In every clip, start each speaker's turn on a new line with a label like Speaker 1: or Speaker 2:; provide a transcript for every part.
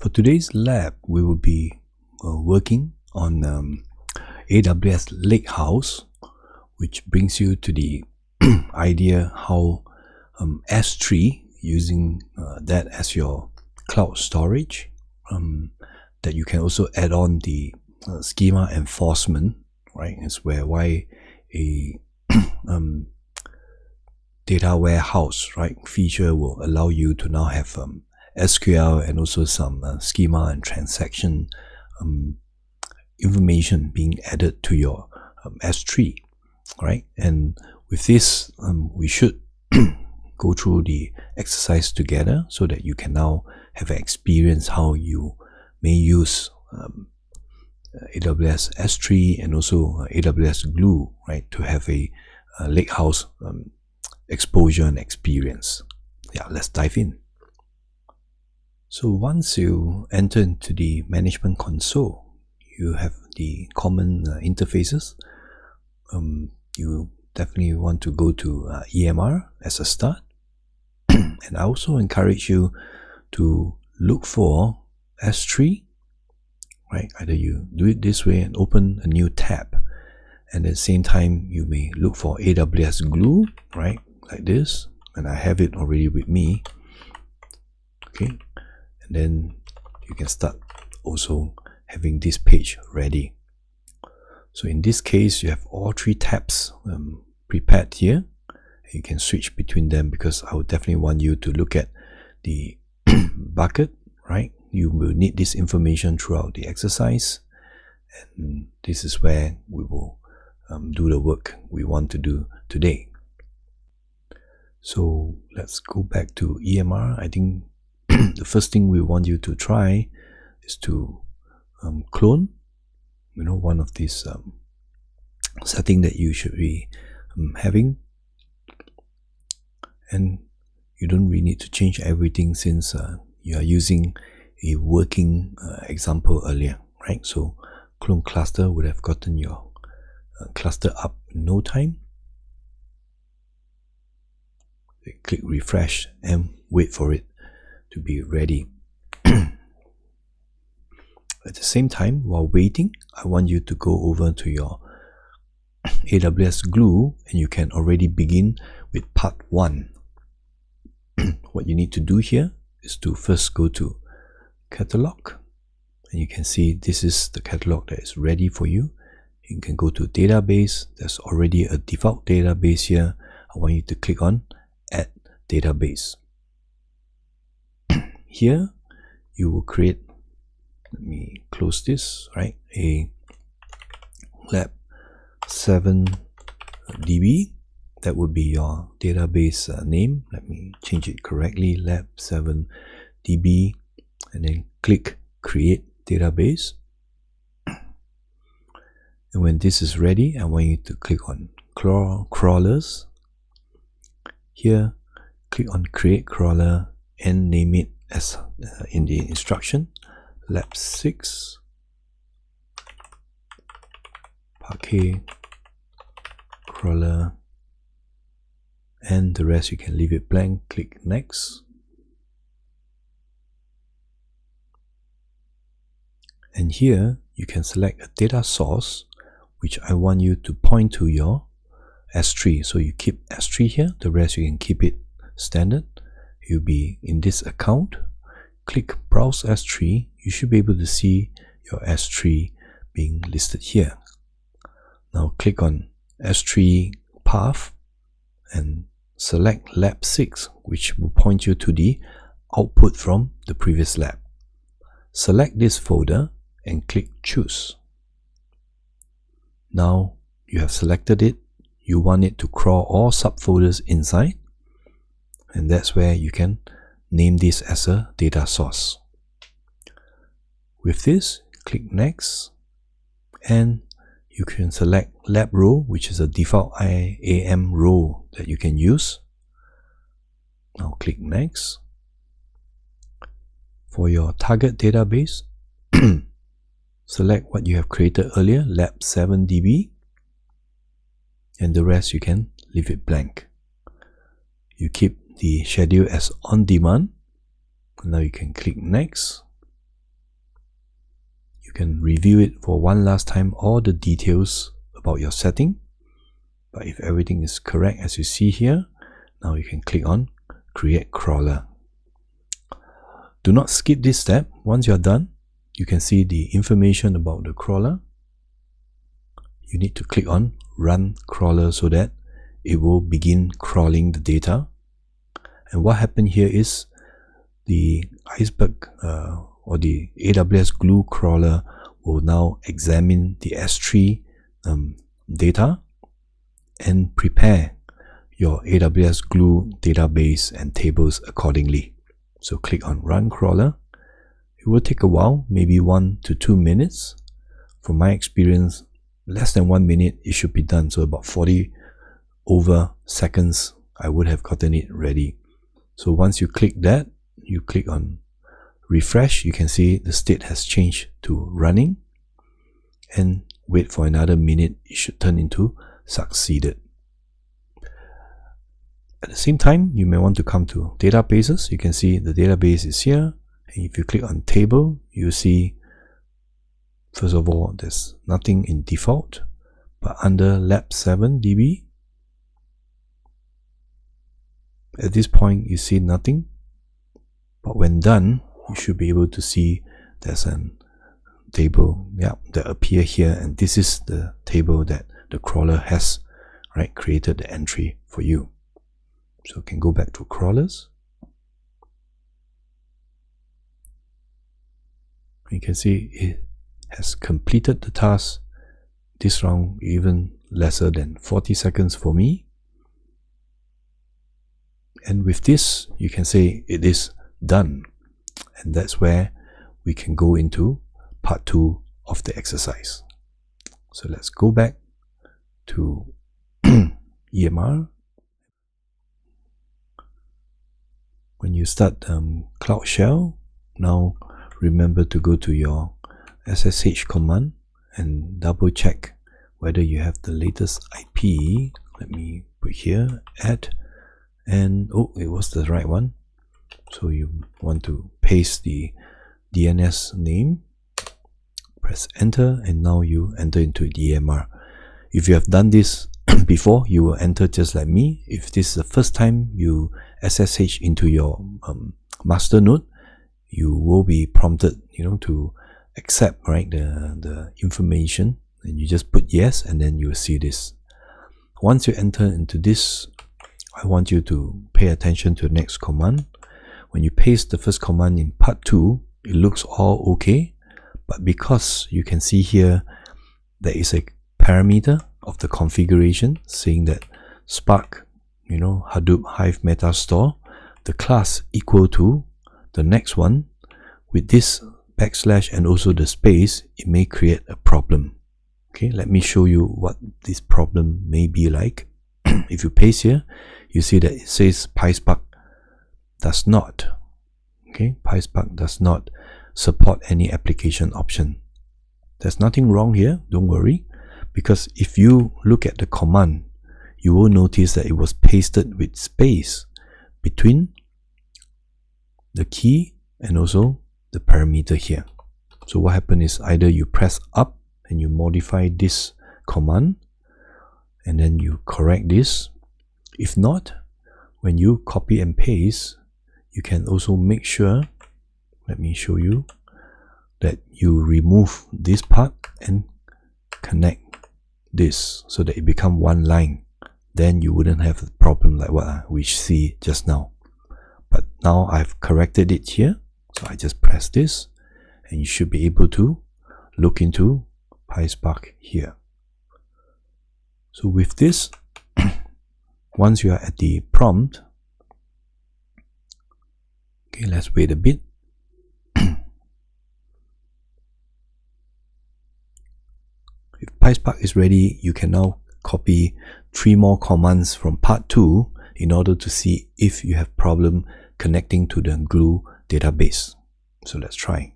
Speaker 1: For today's lab, we will be working on AWS Lakehouse, which brings you to the idea how S3, using that as your cloud storage, that you can also add on the schema enforcement, right? It's why a data warehouse, right, feature will allow you to now have SQL and also some schema and transaction information being added to your S3, right? And with this, we should go through the exercise together so that you can now have an experience how you may use AWS S3 and also AWS Glue, right, to have a Lakehouse exposure and experience. Yeah, let's dive in. So once you enter into the management console, you have the common interfaces. You definitely want to go to EMR as a start. And I also encourage you to look for S3, right? Either you do it this way and open a new tab, and at the same time you may look for AWS Glue, right, like this, and I have it already with me. Okay, and then you can start also having this page ready. So in this case, you have all three tabs prepared here. You can switch between them because I would definitely want you to look at the bucket, right? You will need this information throughout the exercise, and this is where we will do the work we want to do today. So let's go back to EMR. I think the first thing we want you to try is to clone, one of these setting that you should be having. And you don't really need to change everything since you are using a working example earlier, right? So clone cluster would have gotten your cluster up in no time. Click refresh and wait for it to be ready. At the same time, while waiting, I want you to go over to your AWS Glue, and you can already begin with part 1. What you need to do here is to first go to catalog, and you can see this is the catalog that is ready for you. You can go to database. There's already a default database here. I want you to click on add database. Here you will create, let me close this, right, a lab 7 DB. That would be your database name. Let me change it correctly, lab 7 DB, and then click create database. And when this is ready, I want you to click on crawlers. Here, click on create crawler and name it as in the instruction, lab 6 Parquet crawler, and the rest you can leave it blank. Click next, and here you can select a data source which I want you to point to your S3. So you keep S3 here, the rest you can keep it standard. You'll be in this account, click browse S3. You should be able to see your S3 being listed here. Now click on S3 path and select lab 6, which will point you to the output from the previous lab. Select this folder and click choose. Now you have selected it. You want it to crawl all subfolders inside, and that's where you can name this as a data source. With this, click next, and you can select lab row, which is a default IAM row that you can use. Now click next. For your target database, select what you have created earlier, lab 7 DB, and the rest you can leave it blank. You keep the schedule as on demand. Now you can click next, can review it for one last time, all the details about your setting. But if everything is correct as you see here, now you can click on Create Crawler. Do not skip this step. Once you're done, you can see the information about the crawler. You need to click on Run Crawler so that it will begin crawling the data. And what happened here is the Iceberg or the AWS Glue crawler will now examine the S3 data and prepare your AWS Glue database and tables accordingly. So click on Run Crawler. It will take a while, maybe 1 to 2 minutes. From my experience, less than 1 minute it should be done. So about 40 over seconds I would have gotten it ready. So once you click that, you click on refresh, you can see the state has changed to running, and wait for another minute, it should turn into succeeded. At the same time, you may want to come to databases. You can see the database is here, and if you click on table, you see first of all there's nothing in default, but under lab 7 DB at this point you see nothing. But when done, you should be able to see there's a table that appear here, and this is the table that the crawler has created the entry for you. So you can go back to crawlers. You can see it has completed the task. This round even lesser than 40 seconds for me. And with this, you can say it is done. And that's where we can go into part 2 of the exercise. So let's go back to EMR. When you start Cloud Shell, now remember to go to your SSH command and double check whether you have the latest IP. Let me put here, add, and oh, it was the right one. So you want to paste the DNS name, press enter, and now you enter into the EMR. If you have done this before, you will enter just like me. If this is the first time you SSH into your master node, you will be prompted, to accept the information, and you just put yes, and then you will see this. Once you enter into this, I want you to pay attention to the next command. When you paste the first command in part 2, it looks all okay, but because you can see here there is a parameter of the configuration saying that Spark, Hadoop Hive Metastore, the class equal to the next one, with this backslash and also the space, it may create a problem. Okay, let me show you what this problem may be like. If you paste here, you see that it says PySpark does not. Okay, PySpark does not support any application option. There's nothing wrong here, don't worry, because if you look at the command, you will notice that it was pasted with space between the key and also the parameter here. So what happened is either you press up and you modify this command and then you correct this. If not, when you copy and paste, you can also make sure, let me show you, that you remove this part and connect this so that it become one line. Then you wouldn't have a problem like what we see just now. But now I've corrected it here, so I just press this and you should be able to look into PySpark here. So with this, once you are at the prompt, okay, let's wait a bit. If PySpark is ready, you can now copy 3 more commands from part 2 in order to see if you have problem connecting to the Glue database. So let's try.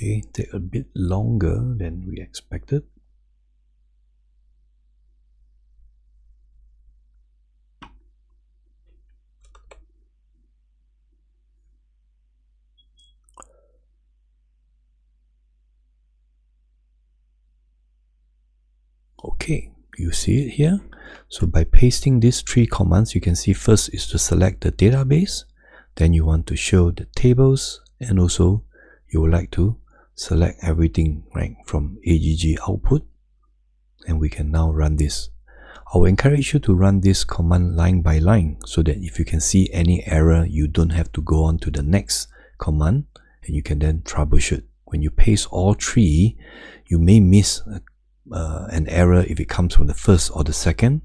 Speaker 1: Okay, take a bit longer than we expected. Okay, you see it here. So by pasting these three commands, you can see first is to select the database, then you want to show the tables, and also you would like to select everything right from AGG output, and we can now run this. I will encourage you to run this command line by line so that if you can see any error, you don't have to go on to the next command and you can then troubleshoot. When you paste all three, you may miss an error if it comes from the first or the second,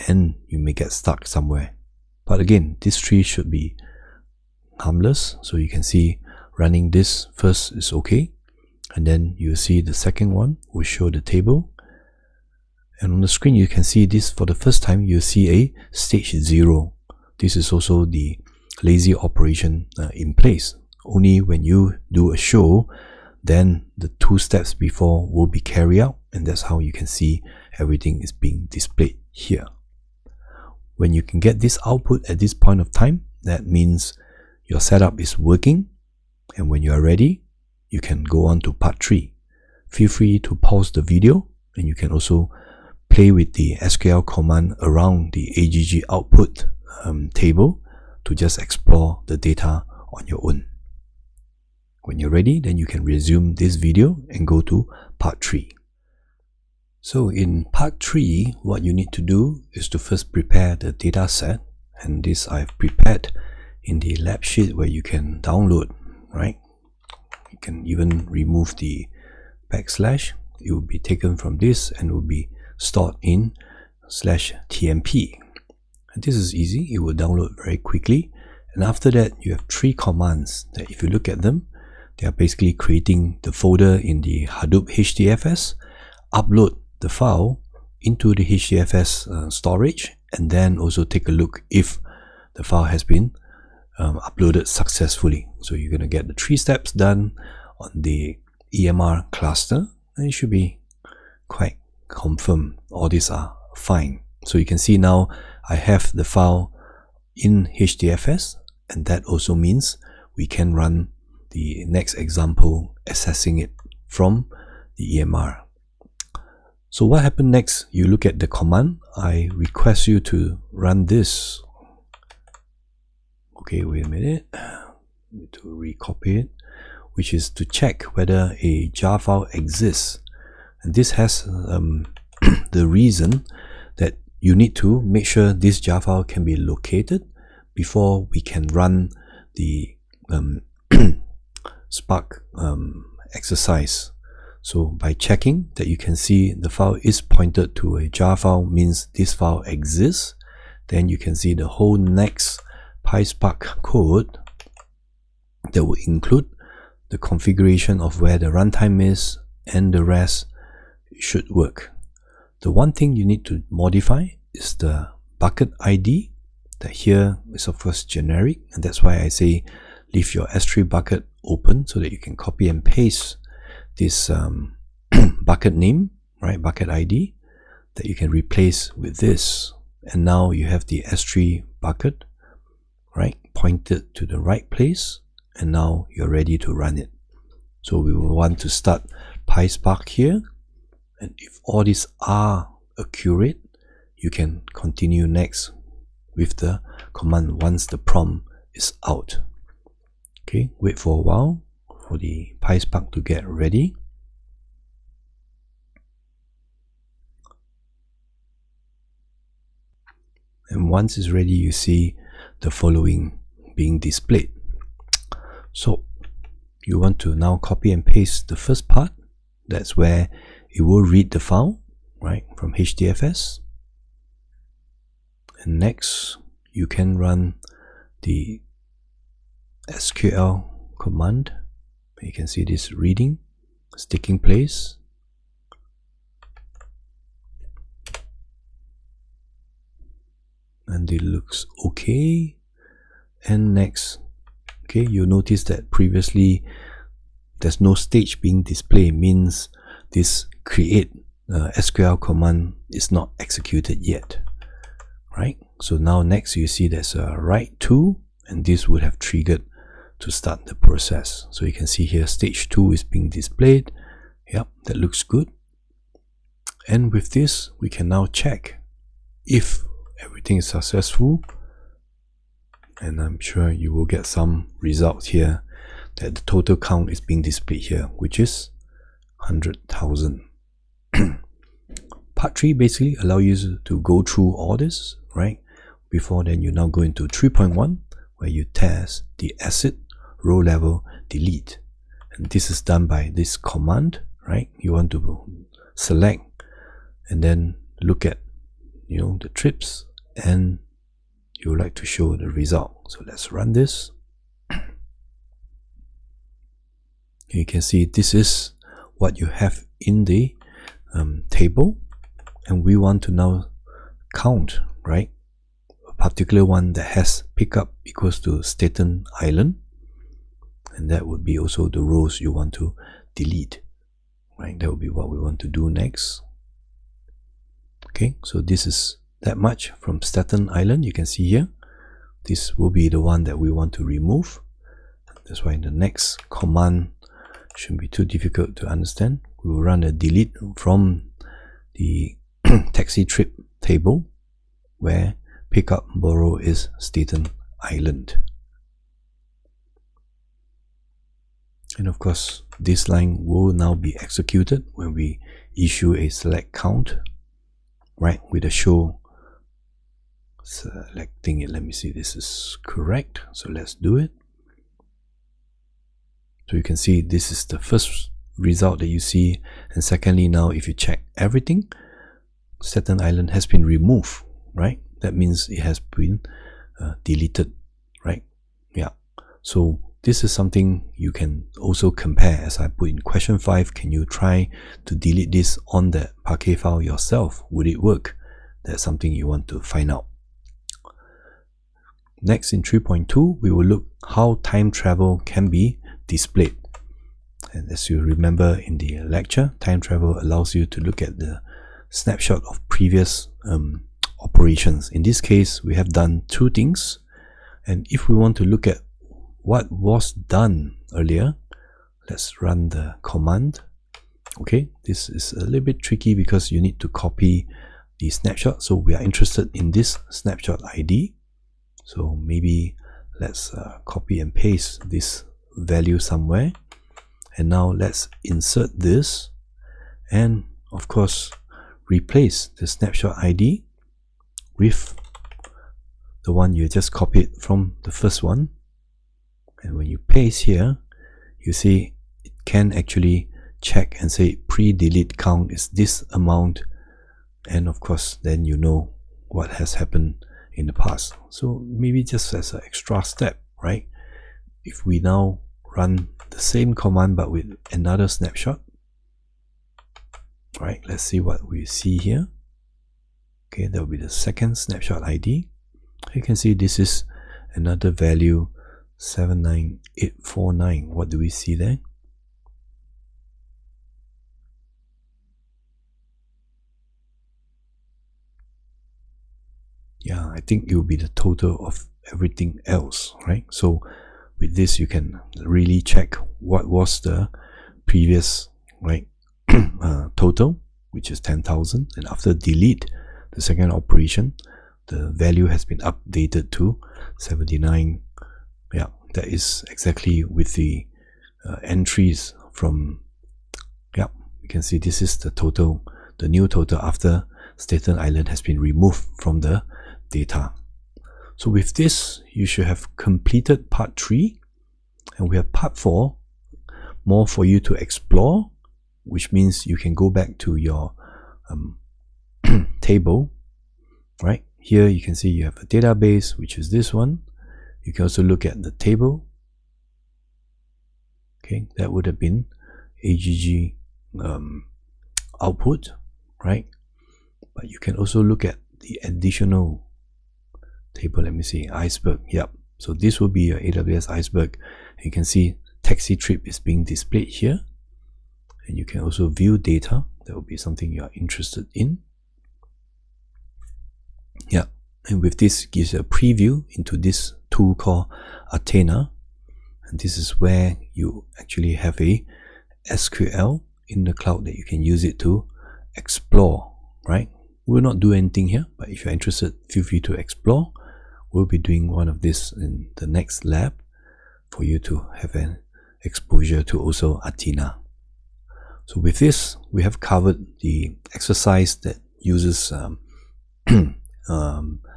Speaker 1: and you may get stuck somewhere. But again, these three should be harmless. So you can see running this first is okay, and then you see the second one will show the table, and on the screen you can see this for the first time. You see a stage 0. This is also the lazy operation in place. Only when you do a show, then the 2 steps before will be carried out, and that's how you can see everything is being displayed here. When you can get this output at this point of time, that means your setup is working, and when you are ready, you can go on to part 3. Feel free to pause the video, and you can also play with the SQL command around the AGG output table to just explore the data on your own. When you're ready, then you can resume this video and go to part 3. So in part 3, what you need to do is to first prepare the data set, and this I've prepared in the lab sheet where you can download, right? You can even remove the backslash. It will be taken from this and will be stored in /tmp. And this is easy, it will download very quickly. And after that, you have 3 commands that if you look at them, they are basically creating the folder in the Hadoop HDFS, upload the file into the HDFS storage, and then also take a look if the file has been uploaded successfully. So you're going to get the 3 steps done on the EMR cluster, and it should be quite confirmed. All these are fine. So you can see now I have the file in HDFS, and that also means we can run the next example assessing it from the EMR. So what happened next? You look at the command. I request you to run this. Okay, wait a minute. Need to recopy it, which is to check whether a jar file exists. And this has the reason that you need to make sure this jar file can be located before we can run the Spark exercise. So by checking that you can see the file is pointed to a jar file means this file exists, then you can see the whole next PySpark code that will include the configuration of where the runtime is, and the rest should work. The one thing you need to modify is the bucket ID. That here is of course generic, and that's why I say leave your S3 bucket open so that you can copy and paste this bucket name, right, bucket ID, that you can replace with this, and now you have the S3 bucket, right, pointed to the right place, and now you're ready to run it. So we will want to start PySpark here, and if all these are accurate, you can continue next with the command once the prompt is out. Okay, wait for a while for the PySpark to get ready. And once it's ready, you see the following being displayed. So you want to now copy and paste the first part. That's where it will read the file, right, from HDFS. And next, you can run the SQL command. You can see this reading is taking place. And it looks okay. And next, okay, you notice that previously there's no stage being displayed means this create SQL command is not executed yet, right? So now next you see there's a write to, and this would have triggered to start the process. So you can see here stage 2 is being displayed. Yep, that looks good. And with this, we can now check if everything is successful. And I'm sure you will get some results here that the total count is being displayed here, which is 100,000. Part 3 basically allows you to go through all this, right? Before then, you now go into 3.1, where you test the asset row level delete. And this is done by this command, right? You want to select and then look at, the trips, and you would like to show the result. So let's run this. You can see this is what you have in the table, and we want to now count, right? A particular one that has pickup equals to Staten Island, and that would be also the rows you want to delete, right? That would be what we want to do next. Okay, so this is that much from Staten Island. You can see here, this will be the one that we want to remove. That's why the next command shouldn't be too difficult to understand. We will run a delete from the taxi trip table where pickup borrow is Staten Island. And of course, this line will now be executed when we issue a select count, right, with a show selecting it. Let me see, this is correct. So let's do it. So you can see this is the first result that you see. And secondly, now if you check everything, Staten Island has been removed, right? That means it has been deleted, right? Yeah. So this is something you can also compare. As I put in question 5, can you try to delete this on the Parquet file yourself? Would it work? That's something you want to find out. Next, in 3.2, we will look how time travel can be displayed. And as you remember in the lecture, time travel allows you to look at the snapshot of previous operations. In this case, we have done 2 things. And if we want to look at what was done earlier, let's run the command. Okay, this is a little bit tricky because you need to copy the snapshot. So we are interested in this snapshot ID. So maybe let's copy and paste this value somewhere. And now let's insert this, and of course replace the snapshot ID with the one you just copied from the first one. And when you paste here, you see it can actually check and say pre-delete count is this amount, and of course then you know what has happened in the past. So maybe just as an extra step, right? If we now run the same command but with another snapshot, right? Let's see what we see here. Okay, that will be the second snapshot ID. You can see this is another value, 79849. What do we see there? Yeah, I think it will be the total of everything else, right? So with this, you can really check what was the previous, right, total, which is 10,000. And after delete, the second operation, the value has been updated to 79. Yeah, that is exactly with the entries from, yeah, you can see this is the total, the new total after Staten Island has been removed from the data. So with this, you should have completed part 3, and we have part 4, more for you to explore, which means you can go back to your table, right? Here you can see you have a database, which is this one. You can also look at the table. Okay, that would have been AGG output, right? But you can also look at the additional table. Let me see, Iceberg. Yep. So this will be your AWS Iceberg. You can see taxi trip is being displayed here. And you can also view data. That will be something you are interested in. Yeah, and with this it gives you a preview into this tool called Athena. And this is where you actually have a SQL in the cloud that you can use it to explore, right? We'll not do anything here, but if you're interested, feel free to explore. We'll be doing one of this in the next lab for you to have an exposure to also Athena. So with this, we have covered the exercise that uses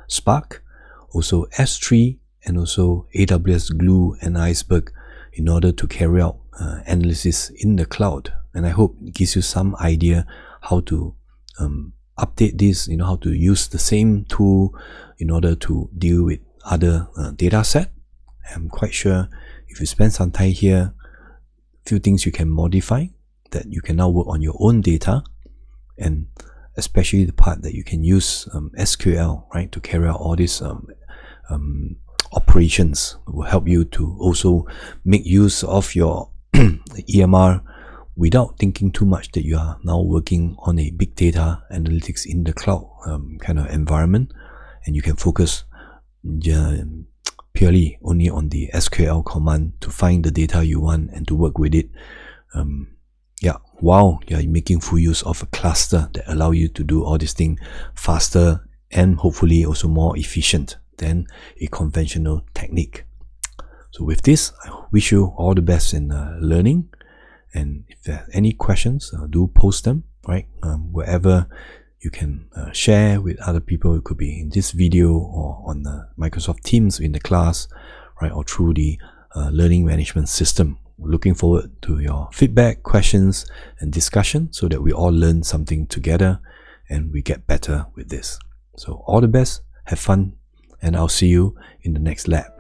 Speaker 1: Spark, also S3, and also AWS Glue and Iceberg in order to carry out analysis in the cloud. And I hope it gives you some idea how to update this, how to use the same tool in order to deal with other data set. I'm quite sure if you spend some time here, few things you can modify, that you can now work on your own data, and especially the part that you can use SQL, right, to carry out all these operations will help you to also make use of your EMR without thinking too much that you are now working on a big data analytics in the cloud kind of environment, and you can focus purely only on the SQL command to find the data you want and to work with it. Yeah, while you're making full use of a cluster that allow you to do all these things faster and hopefully also more efficient than a conventional technique. So with this, I wish you all the best in learning. And if there are any questions, do post them, right? Wherever you can share with other people. It could be in this video or on Microsoft Teams in the class, right? Or through the learning management system. Looking forward to your feedback, questions, and discussion so that we all learn something together and we get better with this. So all the best, have fun, and I'll see you in the next lab.